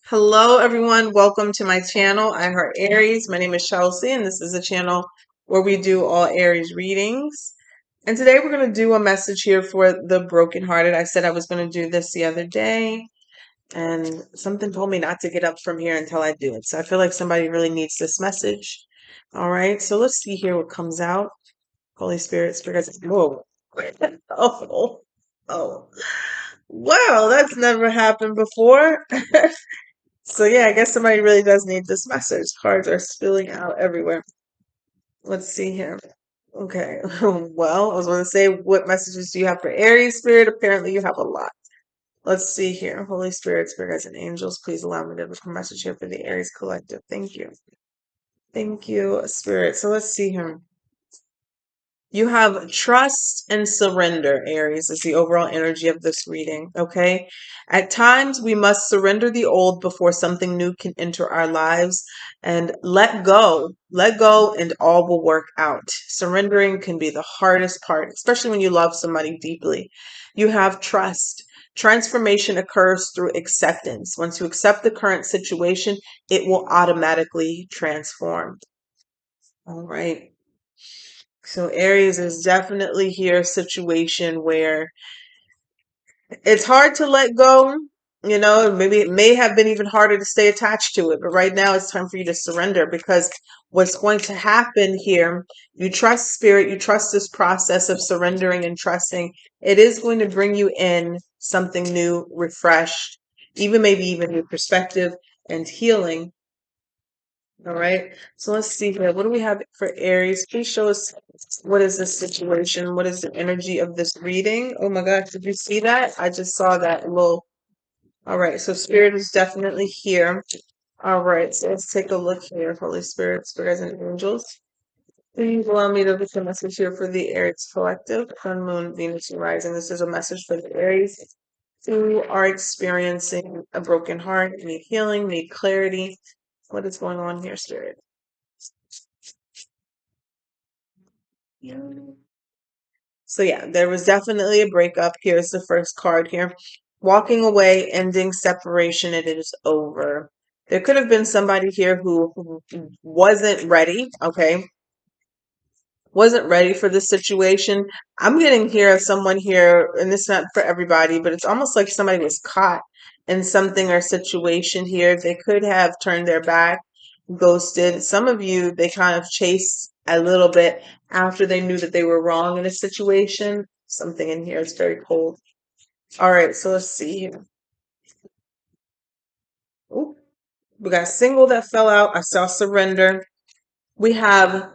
Hello, everyone. Welcome to my channel. I Heart Aries. My name is Chelsea, and this is a channel where we do all Aries readings. And today we're going to do a message here for the brokenhearted. I said I was going to do this the other day, and something told me not to get up from here until I do it. So I feel like somebody really needs this message. All right, so let's see here what comes out. Holy Spirit, whoa. Oh, oh. Wow, that's never happened before. So yeah, I guess somebody really does need this message. Cards are spilling out everywhere. Let's see here. Okay. Well, I was going to say, what messages do you have for Aries Spirit? Apparently you have a lot. Let's see here. Holy Spirit, Spirit guides and angels, please allow me to have a message here for the Aries Collective. Thank you. Thank you, Spirit. So let's see here. You have trust and surrender, Aries, is the overall energy of this reading, okay? At times, we must surrender the old before something new can enter our lives and let go. Let go, and all will work out. Surrendering can be the hardest part, especially when you love somebody deeply. You have trust. Transformation occurs through acceptance. Once you accept the current situation, it will automatically transform. All right. So Aries is definitely here a situation where it's hard to let go. You know, maybe it may have been even harder to stay attached to it, but right now it's time for you to surrender because what's going to happen here, you trust spirit, you trust this process of surrendering and trusting. It is going to bring you in something new, refreshed, even maybe even new perspective and healing. All right. So let's see here. What do we have for Aries? Please show us what is this situation? What is the energy of this reading? Oh my gosh, did you see that? I just saw that little. All right. So Spirit is definitely here. All right. So let's take a look here. Holy Spirit, spirits, and angels. Please allow me to get a message here for the Aries Collective, Sun, Moon, Venus, and Rising. This is a message for the Aries who are experiencing a broken heart, need healing, need clarity. What is going on here, Spirit? So yeah, there was definitely a breakup. Here's the first card here. Walking away, ending separation, it is over. There could have been somebody here who wasn't ready, okay? Wasn't ready for this situation. I'm getting here of someone here, and it's not for everybody, but it's almost like somebody was caught in something or situation here. They could have turned their back, ghosted. Some of you, they kind of chased a little bit after they knew that they were wrong in a situation. Something in here is very cold. All right, so let's see here. Ooh, we got single that fell out. I saw surrender. We have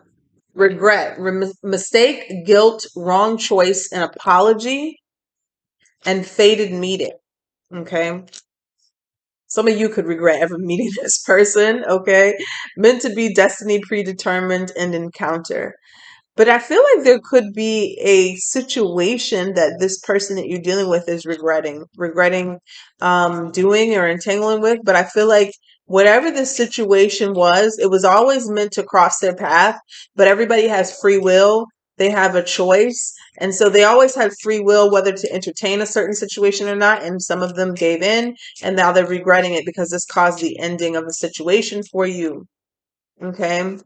regret, mistake, guilt, wrong choice, an apology, and fated meeting. Okay. Some of you could regret ever meeting this person. Okay. Meant to be destiny, predetermined, and encounter. But I feel like there could be a situation that this person that you're dealing with is regretting doing or entangling with. But I feel like whatever the situation was, it was always meant to cross their path. But everybody has free will. They have a choice. And so they always had free will whether to entertain a certain situation or not. And some of them gave in. And now they're regretting it because this caused the ending of the situation for you. Okay.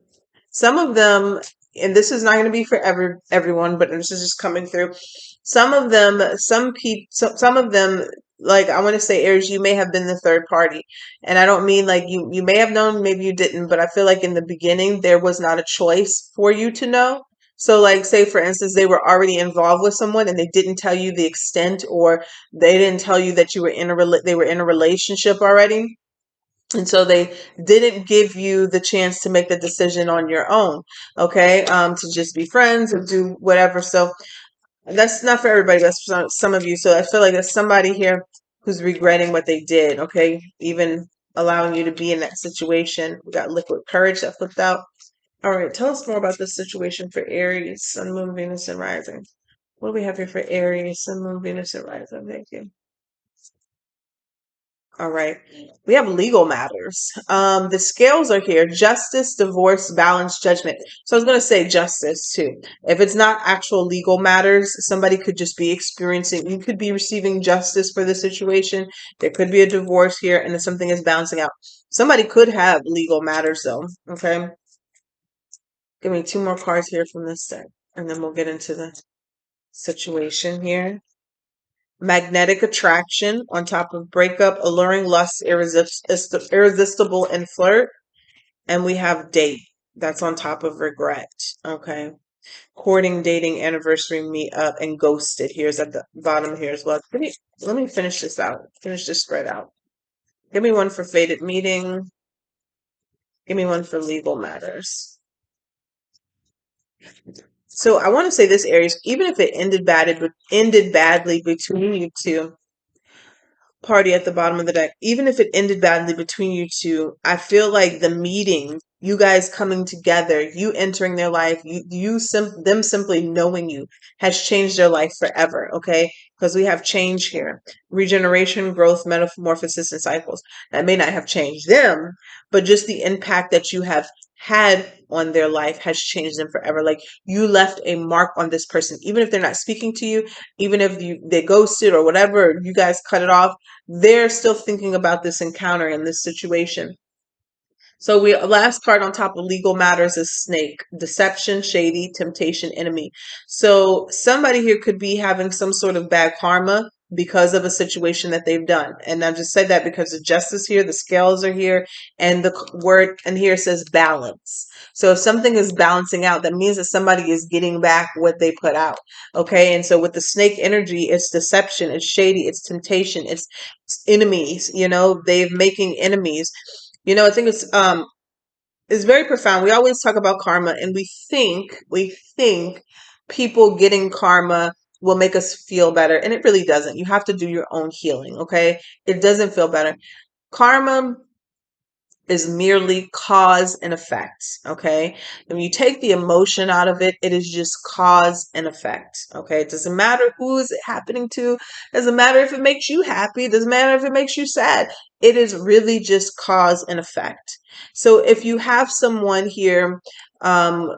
Some of them, and this is not going to be for everyone, but this is just coming through. Some of them, some people, some of them, like I want to say, Aries, you may have been the third party, and I don't mean like you may have known, maybe you didn't, but I feel like in the beginning there was not a choice for you to know. So, like, say for instance, they were already involved with someone and they didn't tell you the extent, or they didn't tell you that you were they were in a relationship already, and so they didn't give you the chance to make the decision on your own, okay? To just be friends or do whatever. So that's not for everybody. That's for some of you. So I feel like there's somebody here who's regretting what they did, okay? Even allowing you to be in that situation. We got liquid courage that flipped out. All right, tell us more about this situation for Aries, Sun, Moon, Venus, and Rising. What do we have here for Aries, Sun, Moon, Venus, and Rising? Thank you. All right. We have legal matters. The scales are here: justice, divorce, balance, judgment. So I was going to say justice too. If it's not actual legal matters, somebody could just be experiencing, you could be receiving justice for the situation. There could be a divorce here, and then something is balancing out. Somebody could have legal matters though. Okay. Give me two more cards here from this deck, and then we'll get into the situation here. Magnetic attraction on top of breakup, alluring lust, irresistible and flirt. And we have date. That's on top of regret. Okay. Courting, dating, anniversary, meet up, and ghosted. Here's at the bottom here as well. Let me finish this out. Finish this spread out. Give me one for fated meeting. Give me one for legal matters. So I want to say this, Aries, even if it ended badly between you two, party at the bottom of the deck, even if it ended badly between you two, I feel like the meeting, you guys coming together, you entering their life, them simply knowing you has changed their life forever. Okay, because we have change here: regeneration, growth, metamorphosis, and cycles. That may not have changed them, but just the impact that you have had on their life has changed them forever. Like, you left a mark on this person, even if they're not speaking to you, even if they ghosted or whatever, you guys cut it off, they're still thinking about this encounter and this situation. So we last card on top of legal matters is snake: deception, shady, temptation, enemy. So somebody here could be having some sort of bad karma because of a situation that they've done. And I just said that because the justice here, the scales are here, and the word and here says balance. So if something is balancing out, that means that somebody is getting back what they put out. Okay. And so with the snake energy, it's deception, it's shady, it's temptation, it's enemies, they've making enemies. I think it's very profound. We always talk about karma, and we think people getting karma will make us feel better, and it really doesn't. You have to do your own healing, okay? It doesn't feel better. Karma is merely cause and effect. Okay. When you take the emotion out of it, it is just cause and effect. Okay. It doesn't matter who is it happening to. Doesn't matter if it makes you happy. Doesn't matter if it makes you sad. It is really just cause and effect. So if you have someone here,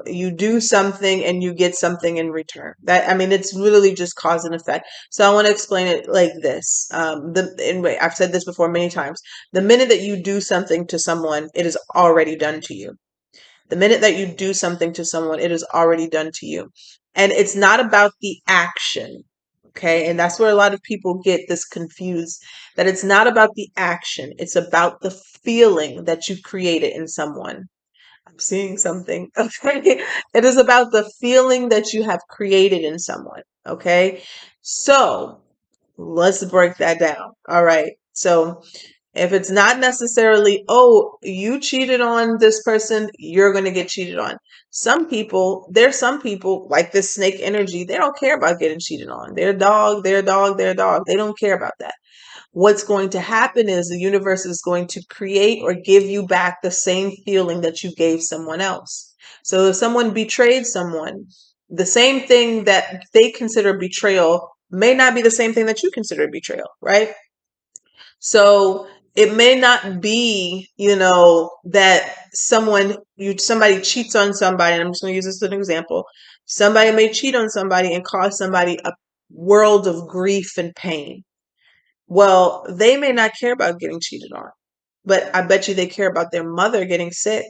you do something and you get something in return. It's literally just cause and effect. So I want to explain it like this. I've said this before many times. The minute that you do something to someone, it is already done to you. The minute that you do something to someone, it is already done to you. And it's not about the action. Okay. And that's where a lot of people get this confused, that it's not about the action. It's about the feeling that you created in someone. I'm seeing something. Okay. It is about the feeling that you have created in someone. Okay. So let's break that down. All right. So if it's not necessarily, oh, you cheated on this person, you're going to get cheated on. There's some people like this snake energy, they don't care about getting cheated on. Their dog, their dog, their dog. They don't care about that. What's going to happen is the universe is going to create or give you back the same feeling that you gave someone else. So if someone betrayed someone, the same thing that they consider betrayal may not be the same thing that you consider betrayal, right? So it may not be, that somebody cheats on somebody, and I'm just going to use this as an example. Somebody may cheat on somebody and cause somebody a world of grief and pain. Well, they may not care about getting cheated on, but I bet you they care about their mother getting sick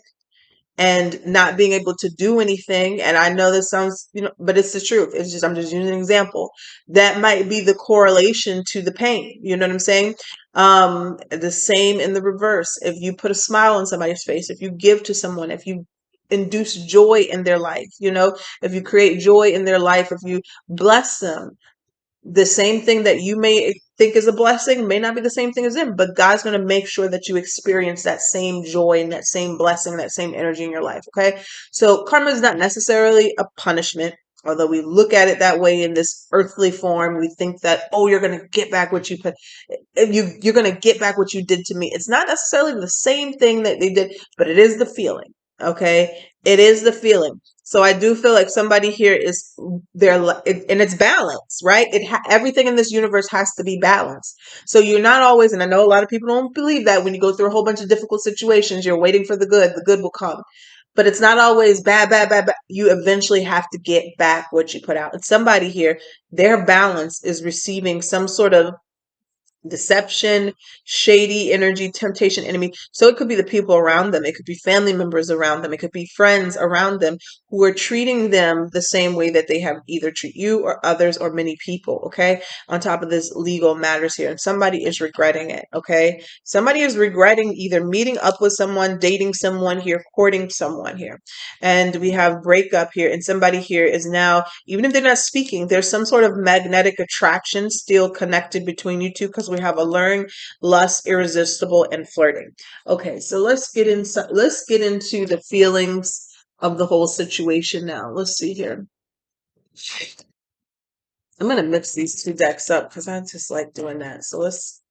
and not being able to do anything. And I know this sounds, but it's the truth. I'm just using an example. That might be the correlation to the pain. You know what I'm saying? The same in the reverse. If you put a smile on somebody's face, if you give to someone, if you induce joy in their life, if you create joy in their life, if you bless them, the same thing that you may think is a blessing may not be the same thing as them, but God's going to make sure that you experience that same joy and that same blessing, that same energy in your life. Okay. So karma is not necessarily a punishment, although we look at it that way in this earthly form. We think that, oh, you're going to get back what you put. You're going to get back what you did to me. It's not necessarily the same thing that they did, but it is the feeling. Okay. It is the feeling. So I do feel like somebody here is there, and it's balance, right? Everything in this universe has to be balanced. So you're not always, and I know a lot of people don't believe that when you go through a whole bunch of difficult situations, you're waiting for the good will come. But it's not always bad, bad, bad, bad. You eventually have to get back what you put out. And somebody here, their balance is receiving some sort of deception, shady energy, temptation, enemy. So it could be the people around them. It could be family members around them. It could be friends around them who are treating them the same way that they have either treat you or others or many people. Okay. On top of this legal matters here. And somebody is regretting it. Okay. Somebody is regretting either meeting up with someone, dating someone here, courting someone here. And we have breakup here. And somebody here is now, even if they're not speaking, there's some sort of magnetic attraction still connected between you two because we have alluring, lust, irresistible, and flirting. Okay, so let's get into the feelings of the whole situation now. Let's see here. I'm gonna mix these two decks up because I just like doing that. So let's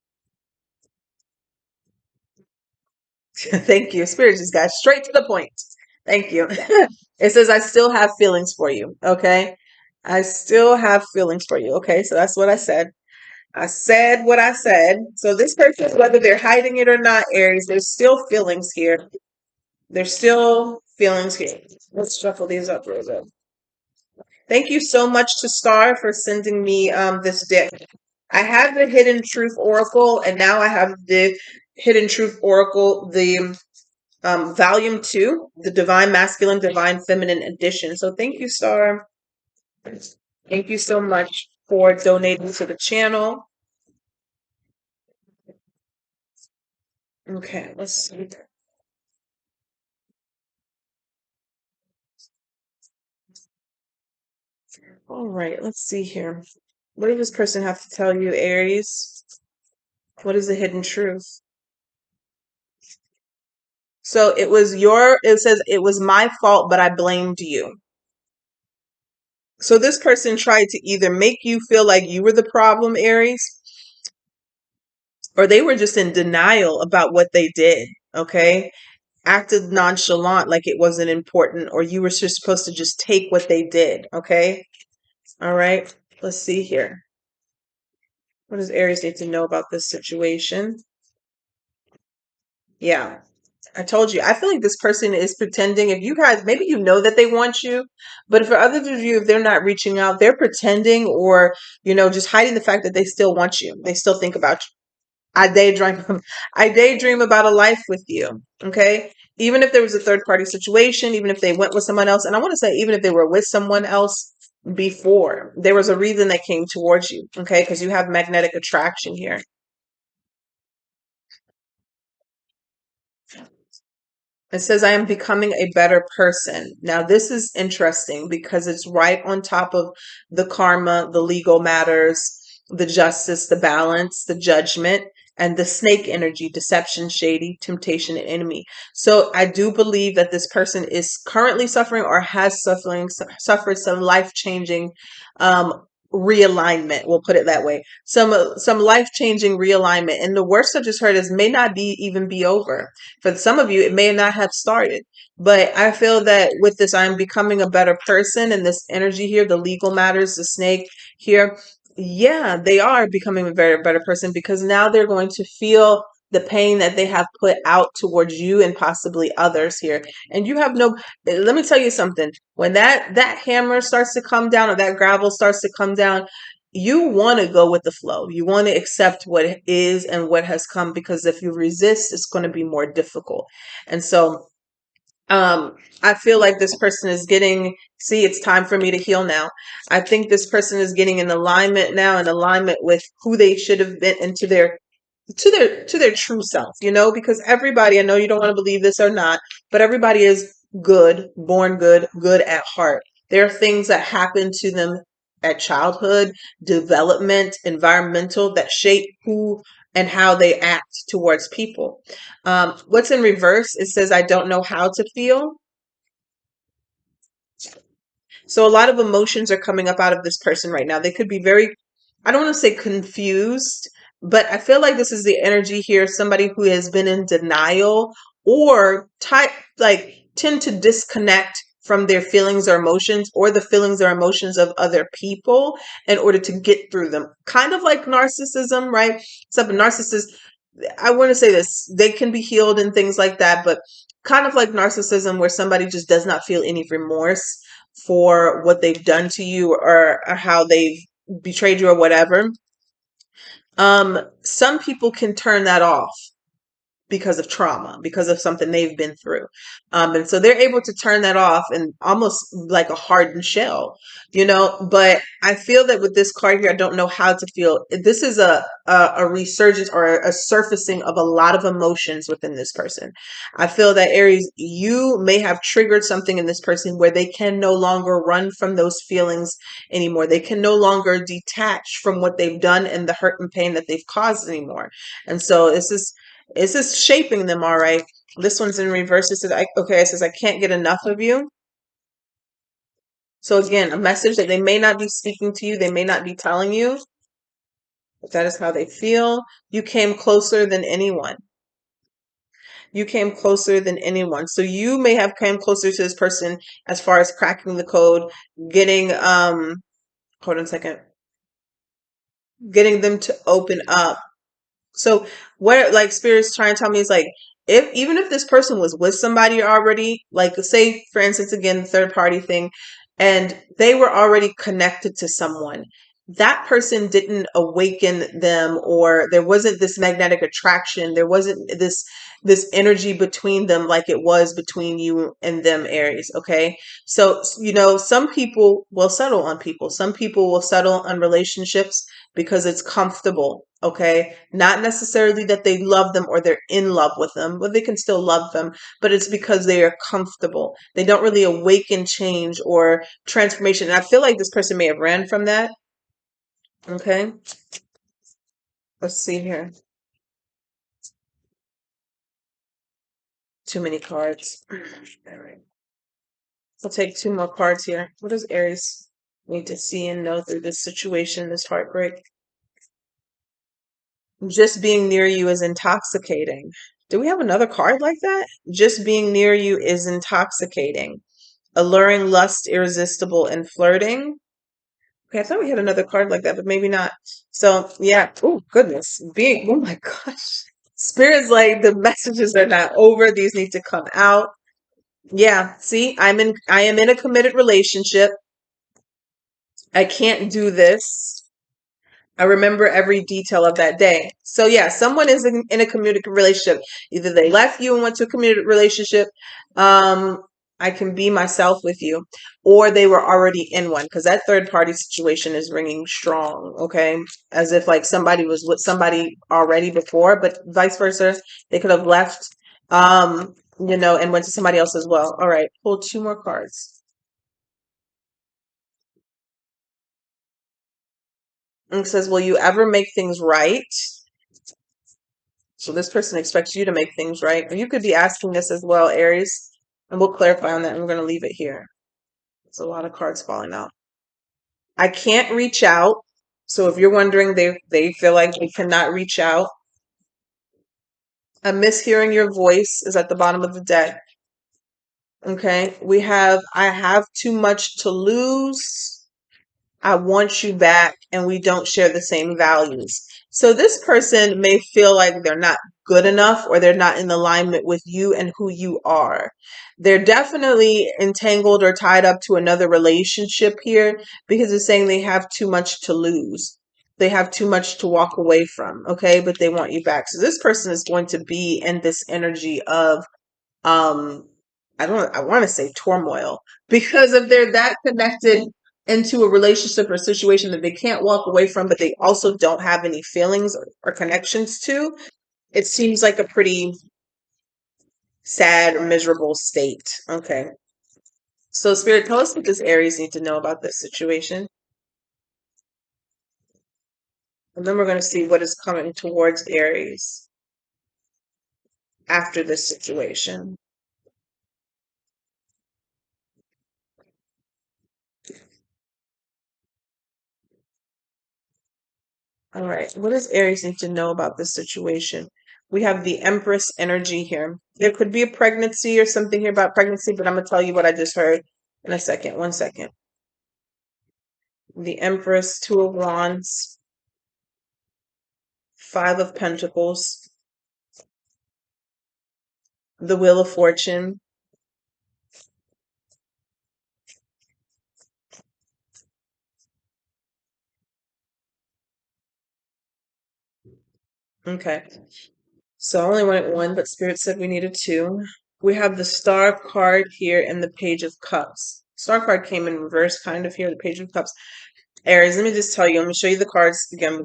thank you. Spirit just got straight to the point. Thank you. It says I still have feelings for you. Okay. I still have feelings for you. Okay, so that's what I said. I said what I said. So this person, whether they're hiding it or not, Aries, there's still feelings here. There's still feelings here. Let's shuffle these up real good. Thank you so much to Star for sending me this deck. I have the Hidden Truth Oracle, and now I have the Hidden Truth Oracle, the Volume 2, the Divine Masculine, Divine Feminine edition. So thank you, Star. Thank you so much for donating to the channel. Okay, let's see. All right, let's see here. What does this person have to tell you, Aries? What is the hidden truth? So it says it was my fault, but I blamed you. So this person tried to either make you feel like you were the problem, Aries, or they were just in denial about what they did, okay? Acted nonchalant like it wasn't important, or you were just supposed to just take what they did, okay? All right, let's see here. What does Aries need to know about this situation? Yeah, I told you. I feel like this person is pretending. If you guys, maybe you know that they want you, but for others of you, if they're not reaching out, they're pretending or, just hiding the fact that they still want you. They still think about you. I daydream, I daydream about a life with you. Okay. Even if there was a third party situation, even if they went with someone else, and I want to say, even if they were with someone else before, there was a reason they came towards you. Okay. Because you have magnetic attraction here. It says, I am becoming a better person. Now, this is interesting because it's right on top of the karma, the legal matters, the justice, the balance, the judgment, and the snake energy, deception, shady, temptation, and enemy. So I do believe that this person is currently suffering or has suffered some life-changing realignment. We'll put it that way. Some life-changing realignment. And the worst I just heard is may not be even be over. For some of you, it may not have started, but I feel that with this, I'm becoming a better person. And this energy here, the legal matters, the snake here, yeah, they are becoming a very better person because now they're going to feel the pain that they have put out towards you and possibly others here. And you have no, let me tell you something. When that hammer starts to come down or that gravel starts to come down, you want to go with the flow. You want to accept what is and what has come because if you resist, it's going to be more difficult. And so I feel like this person is getting, see, it's time for me to heal now. I think this person is getting in alignment now, in alignment with who they should have been into their to their true self, because everybody, I know you don't want to believe this or not, but everybody is good, born good, good at heart. There are things that happen to them at childhood, development, environmental that shape who and how they act towards people. What's in reverse? It says, I don't know how to feel. So a lot of emotions are coming up out of this person right now. They could be very, I don't want to say confused, but I feel like this is the energy here. Somebody who has been in denial or type like tend to disconnect from their feelings or emotions, or the feelings or emotions of other people, in order to get through them. Kind of like narcissism, right? Except a narcissist, I want to say this, they can be healed and things like that, but kind of like narcissism, where somebody just does not feel any remorse for what they've done to you, or how they've betrayed you or whatever. Some people can turn that off because of trauma, because of something they've been through. And so they're able to turn that off, and almost like a hardened shell, But I feel that with this card here, I don't know how to feel. This is a resurgence, or a surfacing of a lot of emotions within this person. I feel that, Aries, you may have triggered something in this person where they can no longer run from those feelings anymore. They can no longer detach from what they've done and the hurt and pain that they've caused anymore. And so it's just shaping them, all right. This one's in reverse. It says, I can't get enough of you. So again, a message that they may not be speaking to you, they may not be telling you, but that is how they feel. You came closer than anyone. You came closer than anyone. So you may have come closer to this person as far as cracking the code, getting hold on a second, getting them to open up. So what, like, spirit's trying to tell me is, like, if even if this person was with somebody already, like, say for instance, again, the third party thing, and they were already connected to someone, that person didn't awaken them, or there wasn't this magnetic attraction, there wasn't this energy between them like it was between you and them, Aries. Okay, so some people will settle on people, some people will settle on relationships because it's comfortable. Okay, not necessarily that they love them or they're in love with them, but they can still love them, but it's because they are comfortable. They don't really awaken change or transformation. And I feel like this person may have ran from that. Okay, let's see here. Too many cards. All right, I'll take two more cards here. What does Aries need to see and know through this situation, this heartbreak? Just being near you is intoxicating. Do we have another card like that? Just being near you is intoxicating. Alluring, lust, irresistible, and flirting. Okay, I thought we had another card like that, but maybe not. So yeah. Oh goodness. Being, oh my gosh. Spirit's like, the messages are not over. These need to come out. Yeah. See, I am in a committed relationship. I can't do this. I remember every detail of that day. So yeah, someone is in a committed relationship. Either they left you and went to a committed relationship. Um, I can be myself with you, or they were already in one, because that third party situation is ringing strong. Okay, as if like somebody was with somebody already before, but vice versa, they could have left, and went to somebody else as well. All right, pull two more cards. And it says, "Will you ever make things right?" So this person expects you to make things right. Or you could be asking this as well, Aries. And we'll clarify on that, and we're going to leave it here. There's a lot of cards falling out. I can't reach out. So if you're wondering, they feel like they cannot reach out. I'm mishearing your voice is at the bottom of the deck. Okay. I have too much to lose. I want you back, and we don't share the same values. So this person may feel like they're not good enough, or they're not in alignment with you and who you are. They're definitely entangled or tied up to another relationship here, because it's saying they have too much to lose. They have too much to walk away from. Okay. But they want you back. So this person is going to be in this energy of, um I want to say turmoil, because if they're that connected into a relationship or situation that they can't walk away from, but they also don't have any feelings or connections to, it seems like a pretty sad or miserable state. Okay, so spirit, tell us what this Aries need to know about this situation, and then we're going to see what is coming towards Aries after this situation. All right, what does Aries need to know about this situation? We have the Empress energy here. There could be a pregnancy or something here about pregnancy, but I'm going to tell you what I just heard in a second. One second. The Empress, Two of Wands, Five of Pentacles, the Wheel of Fortune. Okay. So I only wanted one, but Spirit said we needed two. We have the Star card here and the Page of Cups. Star card came in reverse, kind of here, the Page of Cups. Aries, let me just tell you, let me show you the cards again.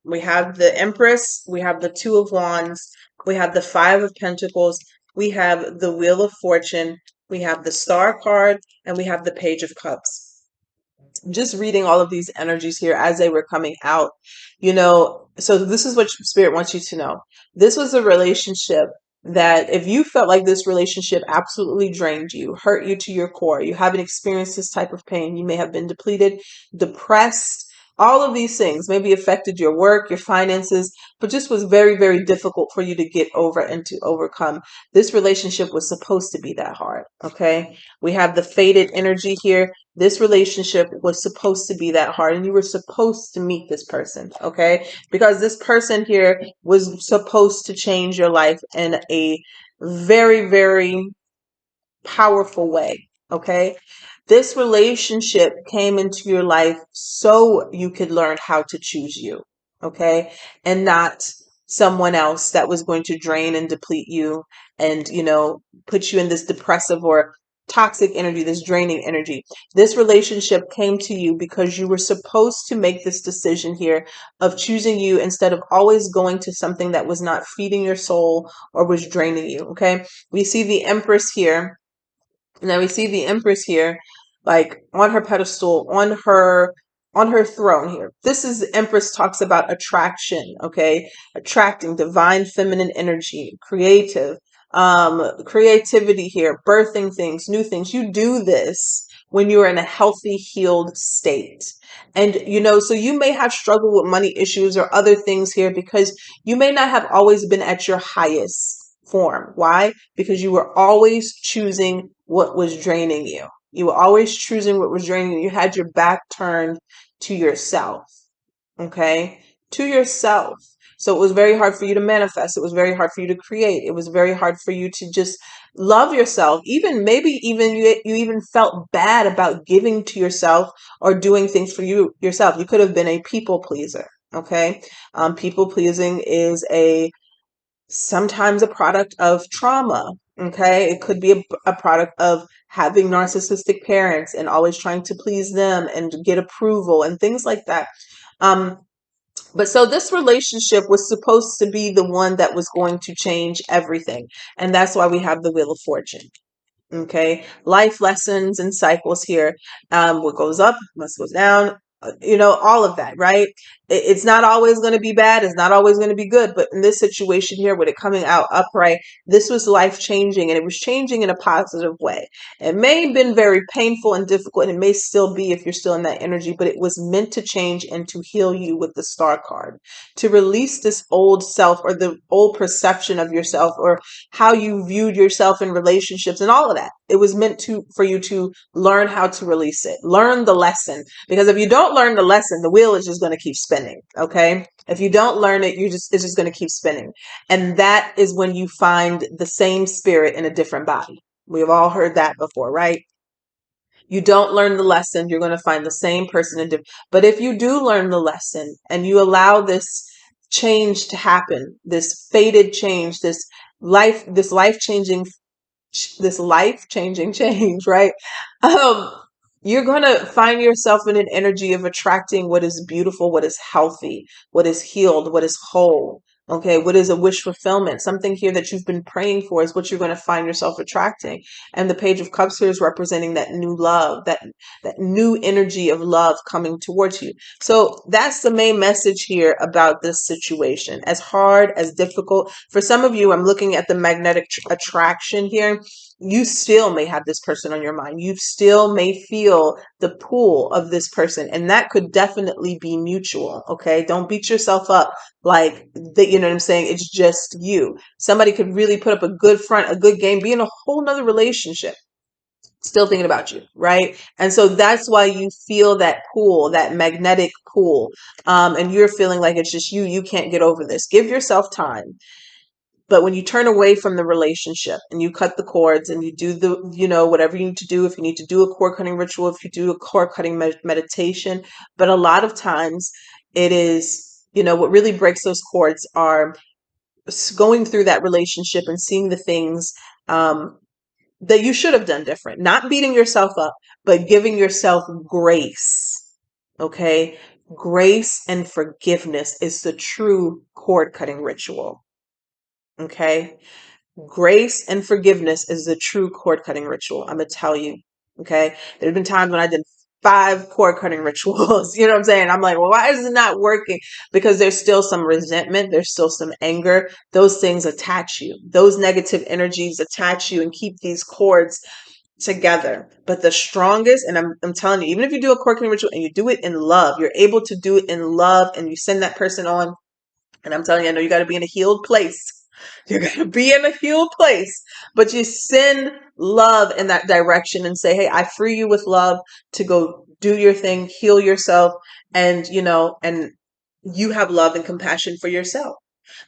We have the Empress, we have the Two of Wands, we have the Five of Pentacles, we have the Wheel of Fortune, we have the Star card, and we have the Page of Cups. Just reading all of these energies here as they were coming out, so this is what Spirit wants you to know. This was a relationship that if you felt like this relationship absolutely drained you, hurt you to your core, you haven't experienced this type of pain, you may have been depleted, depressed, all of these things maybe affected your work, your finances, but just was very, very difficult for you to get over and to overcome. This relationship was supposed to be that hard, okay? We have the faded energy here. This relationship was supposed to be that hard, and you were supposed to meet this person, okay? Because this person here was supposed to change your life in a very, very powerful way, okay? This relationship came into your life so you could learn how to choose you, okay? And not someone else that was going to drain and deplete you and, put you in this depressive or toxic energy, this draining energy. This relationship came to you because you were supposed to make this decision here of choosing you instead of always going to something that was not feeding your soul or was draining you, okay? We see the Empress here. Now we see the Empress here, like on her pedestal, on her throne here. This is the Empress talks about attraction, okay? Attracting divine feminine energy, creativity here, birthing things, new things. You do this when you're in a healthy, healed state. And so you may have struggled with money issues or other things here because you may not have always been at your highest form. Why? Because you were always choosing what was draining you. You were always choosing what was draining you. You had your back turned to yourself, okay? To yourself. So it was very hard for you to manifest. It was very hard for you to create. It was very hard for you to just love yourself. Maybe even you even felt bad about giving to yourself or doing things for yourself. You could have been a people pleaser, okay? People pleasing is sometimes a product of trauma. Okay. It could be a product of having narcissistic parents and always trying to please them and get approval and things like that. Um, but so this relationship was supposed to be the one that was going to change everything. And that's why we have the Wheel of Fortune. Okay, life lessons and cycles here. What goes up must go down. All of that, right? It's not always going to be bad. It's not always going to be good. But in this situation here, with it coming out upright, this was life changing, and it was changing in a positive way. It may have been very painful and difficult, and it may still be if you're still in that energy, but it was meant to change and to heal you with the Star card, to release this old self or the old perception of yourself or how you viewed yourself in relationships and all of that. It was meant for you to learn how to release it, learn the lesson. Because if you don't learn the lesson, the wheel is just going to keep spinning. Okay. If you don't learn it, it's just going to keep spinning. And that is when you find the same spirit in a different body. We have all heard that before, right? You don't learn the lesson, you're going to find the same person in different. But if you do learn the lesson and you allow this change to happen, this fated change, this life changing change, right? Um, you're going to find yourself in an energy of attracting what is beautiful, what is healthy, what is healed, what is whole. Okay, what is a wish fulfillment? Something here that you've been praying for is what you're going to find yourself attracting. And the Page of Cups here is representing that new love, that new energy of love coming towards you. So that's the main message here about this situation. As hard, as difficult, for some of you, I'm looking at the magnetic attraction here. You still may have this person on your mind. You still may feel the pull of this person, and that could definitely be mutual. Okay, don't beat yourself up. like that, you know what I'm saying? It's just you. Somebody could really put up a good front, a good game, be in a whole nother relationship, still thinking about you, right? And so that's why you feel that pull, that magnetic pull. And you're feeling like it's just you can't get over this. Give yourself time. But when you turn away from the relationship and you cut the cords and you do the, whatever you need to do, if you need to do a cord cutting ritual, if you do a cord cutting meditation, but a lot of times it is, what really breaks those cords are going through that relationship and seeing the things that you should have done different, not beating yourself up, but giving yourself grace. Okay. Grace and forgiveness is the true cord cutting ritual. Okay. Grace and forgiveness is the true cord cutting ritual. I'm going to tell you. Okay. There have been times when I did 5 cord cutting rituals. You know what I'm saying? I'm like, well, why is it not working? Because there's still some resentment. There's still some anger. Those things attach you. Those negative energies attach you and keep these cords together. But the strongest, and I'm telling you, even if you do a cord cutting ritual and you do it in love, you're able to do it in love and you send that person on. And I'm telling you, I know you got to be in a healed place. You got to be in a healed place, but you send love in that direction and say, hey, I free you with love to go do your thing, heal yourself. And, and you have love and compassion for yourself,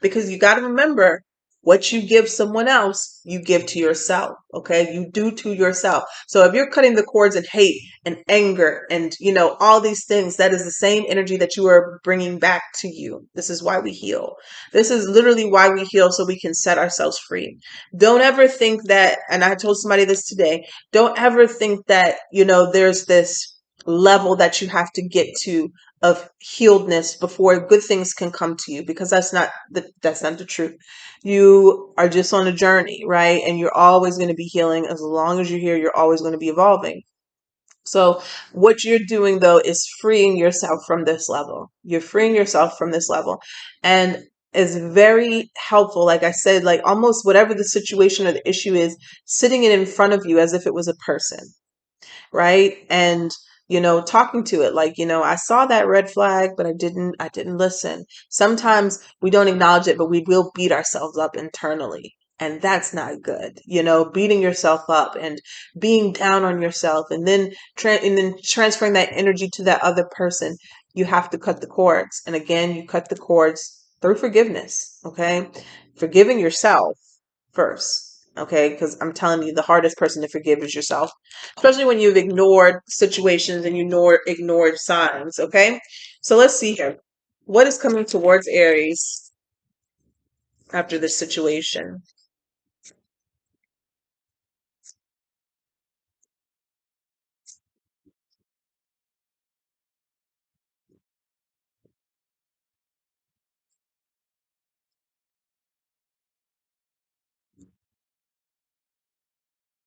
because you got to remember, what you give someone else, you give to yourself. Okay. You do to yourself. So if you're cutting the cords and hate and anger and, all these things, that is the same energy that you are bringing back to you. This is why we heal. This is literally why we heal, so we can set ourselves free. Don't ever think that, and I told somebody this today, don't ever think that, there's this level that you have to get to of healedness before good things can come to you, because that's not the truth. You are just on a journey, right? And you're always going to be healing. As long as you're here, you're always going to be evolving. So what you're doing though is freeing yourself from this level. You're freeing yourself from this level. And it's very helpful. Like I said, like almost whatever the situation or the issue is, sitting it in front of you as if it was a person, right? And talking to it like, I saw that red flag, but I didn't listen. Sometimes we don't acknowledge it, but we will beat ourselves up internally, and that's not good. Beating yourself up and being down on yourself, and then transferring that energy to that other person. You have to cut the cords, and again, you cut the cords through forgiveness. Okay. Forgiving yourself first. Okay. Because I'm telling you, the hardest person to forgive is yourself, especially when you've ignored situations and you ignored signs. Okay. So let's see here. What is coming towards Aries after this situation?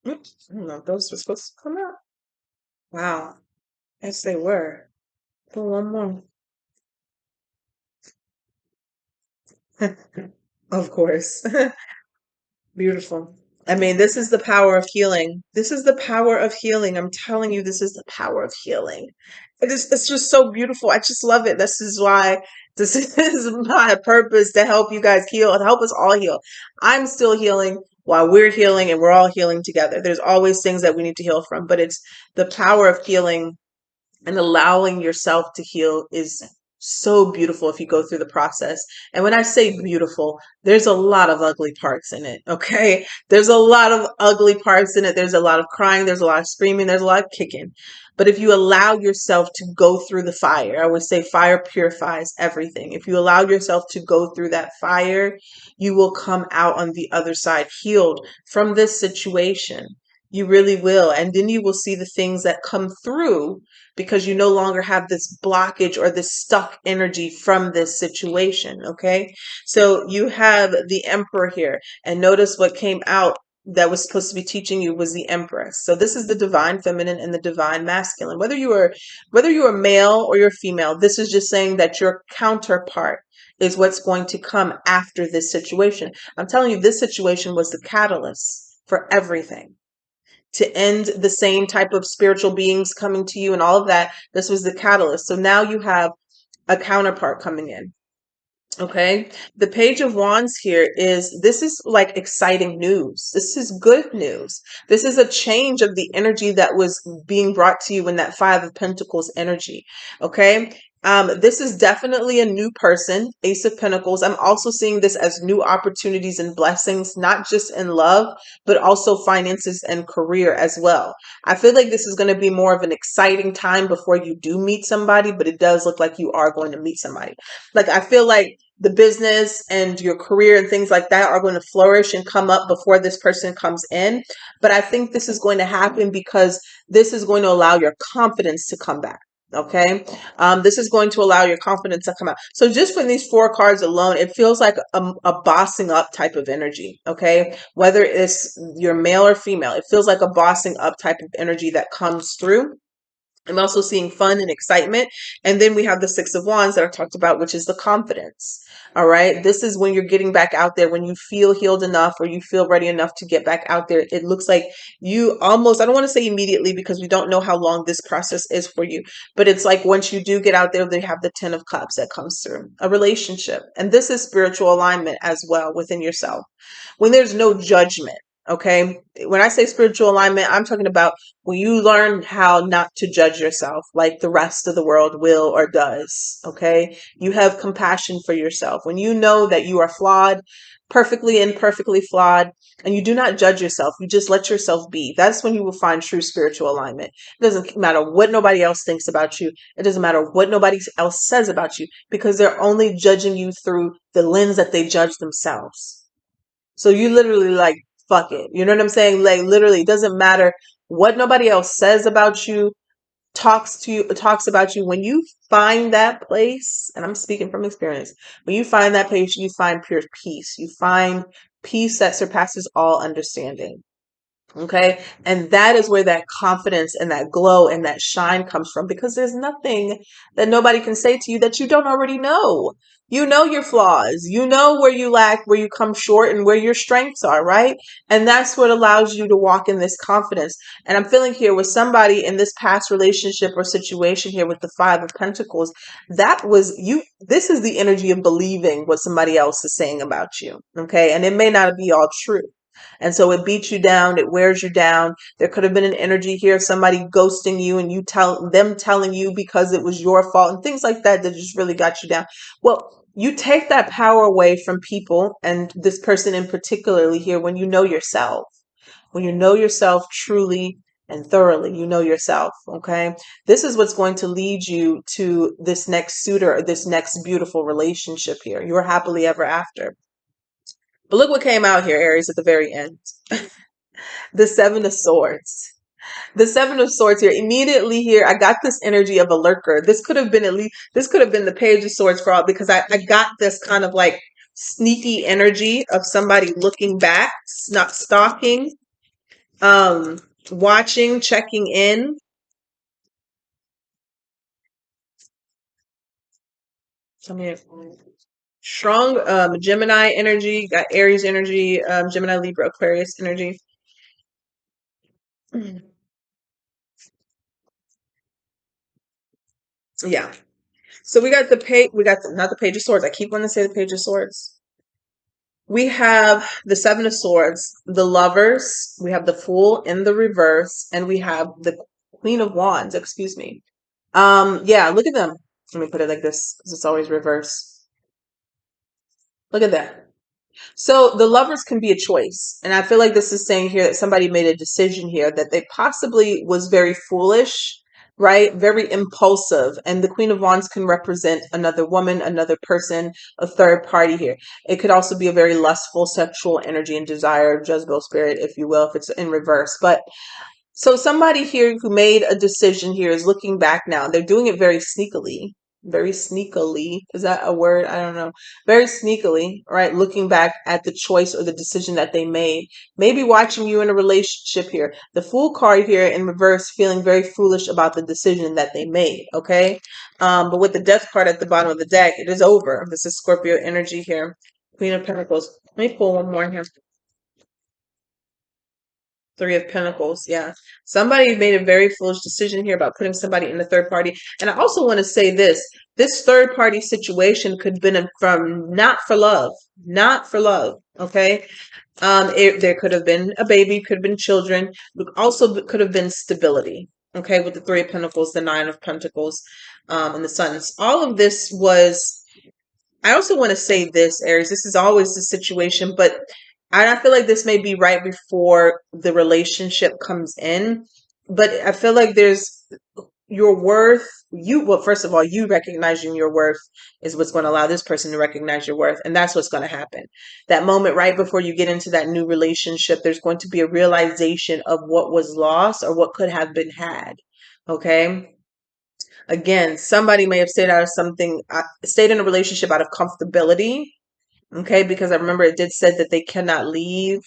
Oops, I don't know if those were supposed to come out. Wow. Yes, they were. Put one more. Of course. Beautiful. I mean, this is the power of healing. This is the power of healing. I'm telling you, this is the power of healing. It's just so beautiful. I just love it. This is why this is my purpose, to help you guys heal and help us all heal. I'm still healing while we're healing, and we're all healing together. There's always things that we need to heal from, but it's the power of healing and allowing yourself to heal is so beautiful if you go through the process. And when I say beautiful, there's a lot of ugly parts in it. Okay. There's a lot of ugly parts in it. There's a lot of crying. There's a lot of screaming. There's a lot of kicking. But if you allow yourself to go through the fire, I would say fire purifies everything. If you allow yourself to go through that fire, you will come out on the other side healed from this situation. You really will. And then you will see the things that come through, because you no longer have this blockage or this stuck energy from this situation. Okay. So you have the Emperor here, and notice what came out that was supposed to be teaching you was the Empress. So this is the divine feminine and the divine masculine. Whether you are male or you're female, this is just saying that your counterpart is what's going to come after this situation. I'm telling you, this situation was the catalyst for everything, to end the same type of spiritual beings coming to you and all of that. This was the catalyst. So now you have a counterpart coming in. Okay. The Page of Wands here this is like exciting news. This is good news. This is a change of the energy that was being brought to you in that Five of Pentacles energy. Okay. This is definitely a new person, Ace of Pentacles. I'm also seeing this as new opportunities and blessings, not just in love, but also finances and career as well. I feel like this is going to be more of an exciting time before you do meet somebody, but it does look like you are going to meet somebody. Like, I feel like the business and your career and things like that are going to flourish and come up before this person comes in. But I think this is going to happen because this is going to allow your confidence to come back. Okay. This is going to allow your confidence to come out. So just from these four cards alone, it feels like a bossing up type of energy. Okay. Whether it's you're male or female, it feels like a bossing up type of energy that comes through. I'm also seeing fun and excitement. And then we have the Six of Wands that I talked about, which is the confidence. All right. This is when you're getting back out there, when you feel healed enough or you feel ready enough to get back out there. It looks like you almost, I don't want to say immediately because we don't know how long this process is for you, but it's like once you do get out there, they have the Ten of Cups that comes through a relationship. And this is spiritual alignment as well within yourself when there's no judgment. Okay. When I say spiritual alignment, I'm talking about when you learn how not to judge yourself like the rest of the world will or does. Okay. You have compassion for yourself. When you know that you are flawed, perfectly imperfectly flawed, and you do not judge yourself, you just let yourself be. That's when you will find true spiritual alignment. It doesn't matter what nobody else thinks about you. It doesn't matter what nobody else says about you because they're only judging you through the lens that they judge themselves. So you literally like, fuck it. You know what I'm saying? Like literally, it doesn't matter what nobody else says about you, talks about you. When you find that place, and I'm speaking from experience, when you find that place, you find pure peace. You find peace that surpasses all understanding. Okay. And that is where that confidence and that glow and that shine comes from because there's nothing that nobody can say to you that you don't already know. You know your flaws. You know where you lack, where you come short, and where your strengths are, right? And that's what allows you to walk in this confidence. And I'm feeling here with somebody in this past relationship or situation here with the Five of Pentacles, that was you. This is the energy of believing what somebody else is saying about you. Okay. And it may not be all true. And so it beats you down, it wears you down. There could have been an energy here of somebody ghosting you and you tell them telling you because it was your fault and things like that that just really got you down. Well, you take that power away from people and this person in particularly here when you know yourself. When you know yourself truly and thoroughly, you know yourself, okay? This is what's going to lead you to this next suitor or this next beautiful relationship here. You're happily ever after. But look what came out here, Aries, at the very end. The Seven of Swords. The Seven of Swords here. Immediately here, I got this energy of a lurker. This could have been at least, this could have been the Page of Swords for all because I got this kind of like sneaky energy of somebody looking back, not stalking, um, watching, checking in. I mean, strong Gemini energy, got Aries energy, Gemini, Libra, Aquarius energy. Yeah. So we got the page, we got not the Page of Swords. I keep wanting to say the Page of Swords. We have the Seven of Swords, the Lovers, we have the Fool in the reverse, and we have the Queen of Wands, excuse me. Yeah, look at them. Let me put it like this, because it's always reverse. Look at that. So the lovers can be a choice. And I feel like this is saying here that somebody made a decision here that they possibly was very foolish, right? Very impulsive. And the Queen of Wands can represent another woman, another person, a third party here. It could also be a very lustful sexual energy and desire, Jezebel spirit, if you will, if it's in reverse. But so somebody here who made a decision here is looking back now. They're doing it very sneakily. Very sneakily. Is that a word? I don't know. Very sneakily, right? Looking back at the choice or the decision that they made. Maybe watching you in a relationship here. The Fool card here in reverse, feeling very foolish about the decision that they made. Okay. But with the Death card at the bottom of the deck, it is over. This is Scorpio energy here. Queen of Pentacles. Let me pull one more here. Three of Pentacles. Yeah. Somebody made a very foolish decision here about putting somebody in the third party. And I also want to say this third party situation could have been from not for love, not for love. Okay. There could have been a baby, could have been children, but also could have been stability. Okay. With the Three of Pentacles, the Nine of Pentacles, and the Suns. All of this was, I also want to say this, Aries, this is always the situation, but I feel like this may be right before the relationship comes in. But I feel like there's your worth. Well, first of all, you recognizing your worth is what's going to allow this person to recognize your worth. And that's what's going to happen. That moment right before you get into that new relationship, there's going to be a realization of what was lost or what could have been had. Okay. Again, somebody may have stayed out of something, stayed in a relationship out of comfortability. Okay, because I remember it did said that they cannot leave.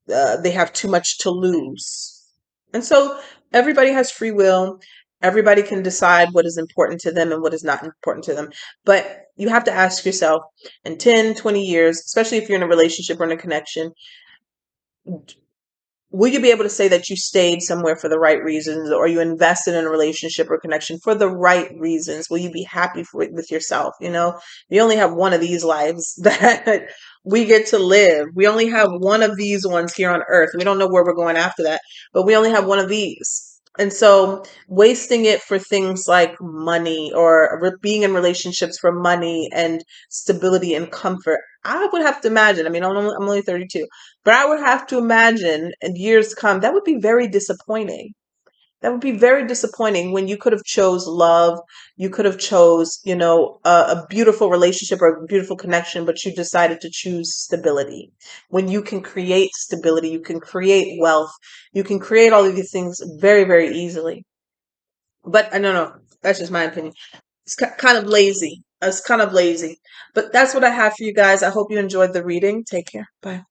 They have too much to lose, and so everybody has free will. Everybody can decide what is important to them and what is not important to them. But you have to ask yourself in 10, 20 years, especially if you're in a relationship or in a connection, will you be able to say that you stayed somewhere for the right reasons, or you invested in a relationship or connection for the right reasons? Will you be happy with yourself? You know, you only have one of these lives that we get to live. We only have one of these ones here on earth. We don't know where we're going after that, but we only have one of these. And so wasting it for things like money or being in relationships for money and stability and comfort, I would have to imagine. I mean, I'm only 32, but I would have to imagine in years to come, that would be very disappointing. That would be very disappointing when you could have chose love, you could have chose, a beautiful relationship or a beautiful connection, but you decided to choose stability. When you can create stability, you can create wealth, you can create all of these things very, very easily. But I don't know. That's just my opinion. It's kind of lazy. It's kind of lazy. But that's what I have for you guys. I hope you enjoyed the reading. Take care. Bye.